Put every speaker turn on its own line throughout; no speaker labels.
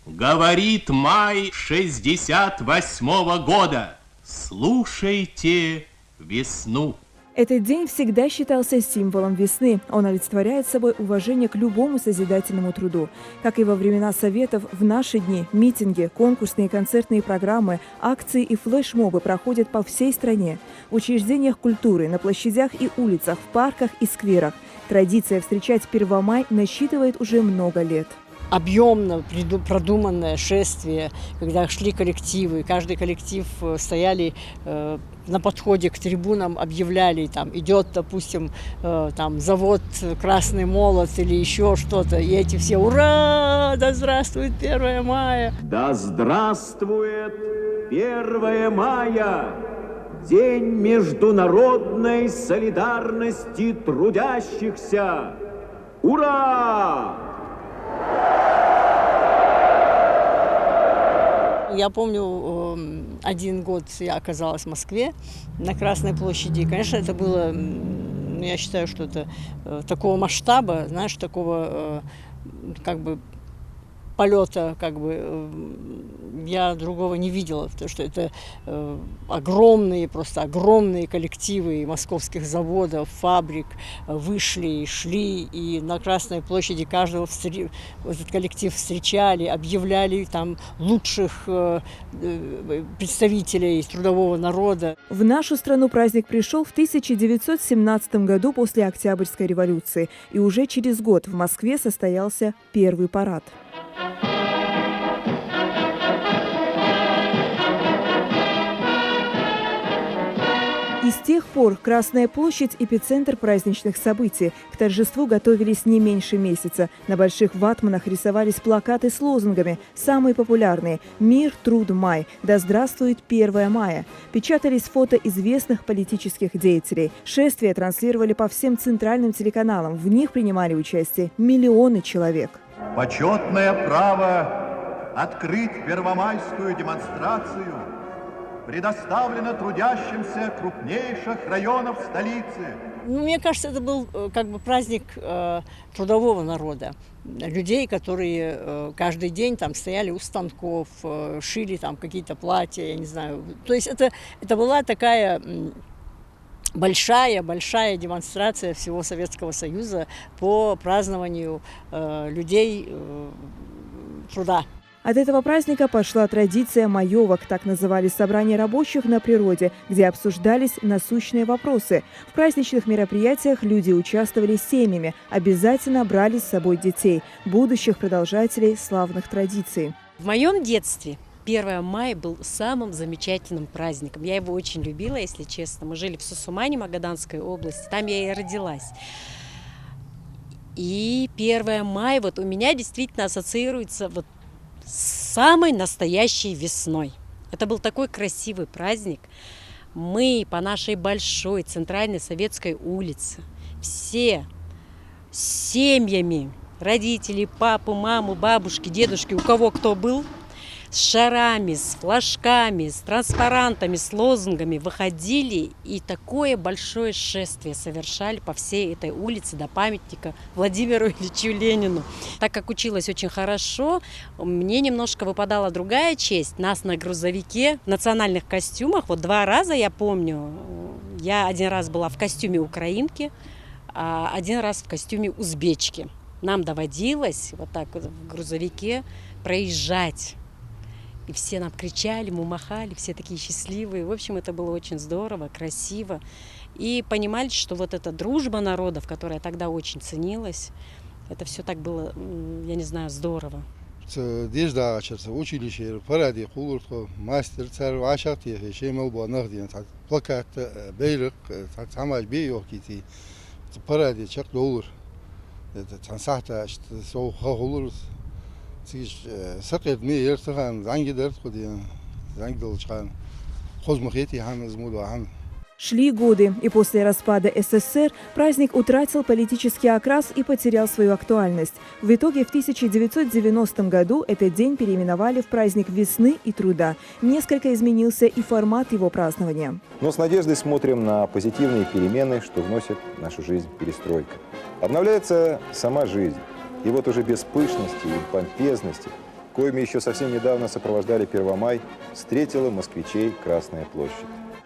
Говорит май 68-го года. Слушайте весну.
Этот день всегда считался символом весны. Он олицетворяет собой уважение к любому созидательному труду. Как и во времена Советов, в наши дни митинги, конкурсные концертные программы, акции и флешмобы проходят по всей стране. В учреждениях культуры, на площадях и улицах, в парках и скверах. Традиция встречать 1 мая насчитывает уже много лет.
Объемно продуманное шествие, когда шли коллективы, каждый коллектив стояли на подходе к трибунам, объявляли, там идет, допустим, там завод «Красный молот» или еще что-то, и эти все «Ура! Да здравствует 1 мая!»
Да здравствует 1 мая! День международной солидарности трудящихся! Ура!
Я помню, 1 год я оказалась в Москве на Красной площади. И, конечно, это было, я считаю, что это такого масштаба, знаешь, такого как бы полета, как бы я другого не видела, потому что это огромные, просто огромные коллективы московских заводов, фабрик вышли, шли, и на Красной площади каждого этот коллектив встречали, объявляли там лучших представителей трудового народа.
В нашу страну праздник пришел в 1917 году после Октябрьской революции, и уже через год в Москве состоялся первый парад. И с тех пор Красная площадь – эпицентр праздничных событий. К торжеству готовились не меньше месяца. На больших ватманах рисовались плакаты с лозунгами. Самые популярные – «Мир, труд, май», «Да здравствует 1 мая». Печатались фото известных политических деятелей. Шествия транслировали по всем центральным телеканалам. В них принимали участие миллионы человек.
Почетное право открыть первомайскую демонстрацию предоставлено трудящимся крупнейших районов столицы.
Мне кажется, это был как бы праздник трудового народа. Людей, которые каждый день там стояли у станков, шили там какие-то платья, я не знаю. То есть это была такая большая демонстрация всего Советского Союза по празднованию людей труда.
От этого праздника пошла традиция маевок, так называли собрания рабочих на природе, где обсуждались насущные вопросы. В праздничных мероприятиях люди участвовали семьями, обязательно брали с собой детей, будущих продолжателей славных традиций.
В моем детстве 1 мая был самым замечательным праздником. Я его очень любила, если честно. Мы жили в Сусумане, Магаданской области, там я и родилась. И 1 мая вот у меня действительно ассоциируется вот с самой настоящей весной. Это был такой красивый праздник. Мы по нашей большой центральной Советской улице, все с семьями, родители, папу, маму, бабушки, дедушки, у кого кто был, с шарами, с флажками, с транспарантами, с лозунгами выходили и такое большое шествие совершали по всей этой улице до памятника Владимиру Ильичу Ленину. Так как училась очень хорошо, мне немножко выпадала другая честь. Нас на грузовике в национальных костюмах, вот 2 раза я помню, я 1 раз была в костюме украинки, а 1 раз в костюме узбечки. Нам доводилось вот так вот в грузовике проезжать. И все нам кричали, мы махали, все такие счастливые. В общем, это было очень здорово, красиво. И понимали, что вот эта дружба народов, которая тогда очень ценилась, это все так было, я не знаю, здорово.
училище, паради, хулуртко, мастер, царь, ашахти, шемел, банахдин, плакат, бейлик, самай бейохкити, паради, чак доллар, это тансахта, что хулур. سقط مي يرتخان زنگ درد خودی زنگ دلچان خودمخیتی هم از مود هم.
Шли годы, и после распада СССР праздник утратил политический окрас и потерял свою актуальность. В итоге в 1990 году этот день переименовали в праздник весны и труда. Несколько изменился и формат его празднования.
Но с надеждой смотрим на позитивные перемены, что вносит в нашу жизнь перестройка. Обновляется сама жизнь. И вот уже без пышности и помпезности коими еще совсем недавно сопровождали Первомай, встретила москвичей Красная площадь.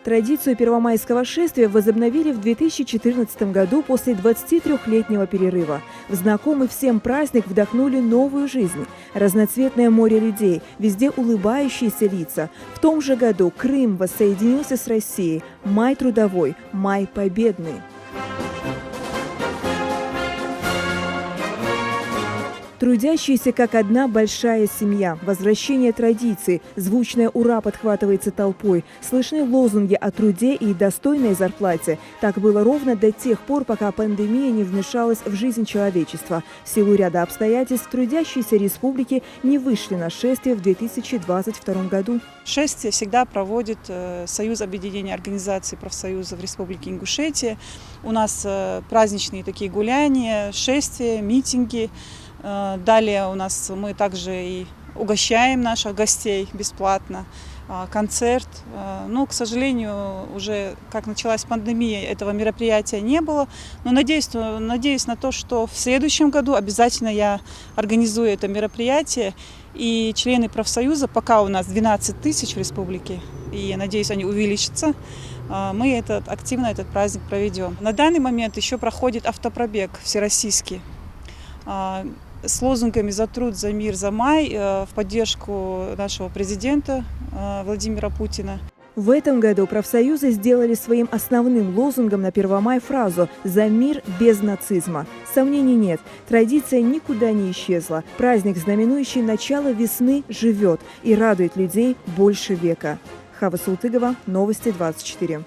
Традицию первомайского шествия возобновили в 2014 году после 23-летнего перерыва. В знакомый всем праздник вдохнули новую жизнь. Разноцветное море людей, везде улыбающиеся лица. В том же году Крым воссоединился с Россией. Май трудовой, май победный. Трудящиеся как одна большая семья. Возвращение традиций. Звучное «Ура» подхватывается толпой. Слышны лозунги о труде и достойной зарплате. Так было ровно до тех пор, пока пандемия не вмешалась в жизнь человечества. В силу ряда обстоятельств трудящиеся республики не вышли на шествие в 2022 году.
Шествие всегда проводит Союз объединения организаций профсоюзов Республики Ингушетия. У нас праздничные такие гуляния, шествия, митинги. Далее мы также и угощаем наших гостей бесплатно, концерт. Но, к сожалению, уже как началась пандемия, этого мероприятия не было. Но надеюсь на то, что в следующем году обязательно я организую это мероприятие. И члены профсоюза, пока у нас 12 тысяч в республике, и я надеюсь, они увеличатся, мы активно этот праздник проведем. На данный момент еще проходит автопробег всероссийский с лозунгами «За труд, за мир, за май» в поддержку нашего президента Владимира Путина.
В этом году профсоюзы сделали своим основным лозунгом на Первомай фразу «За мир без нацизма». Сомнений нет, традиция никуда не исчезла. Праздник, знаменующий начало весны, живет и радует людей больше века. Хава Султыгова, Новости 24.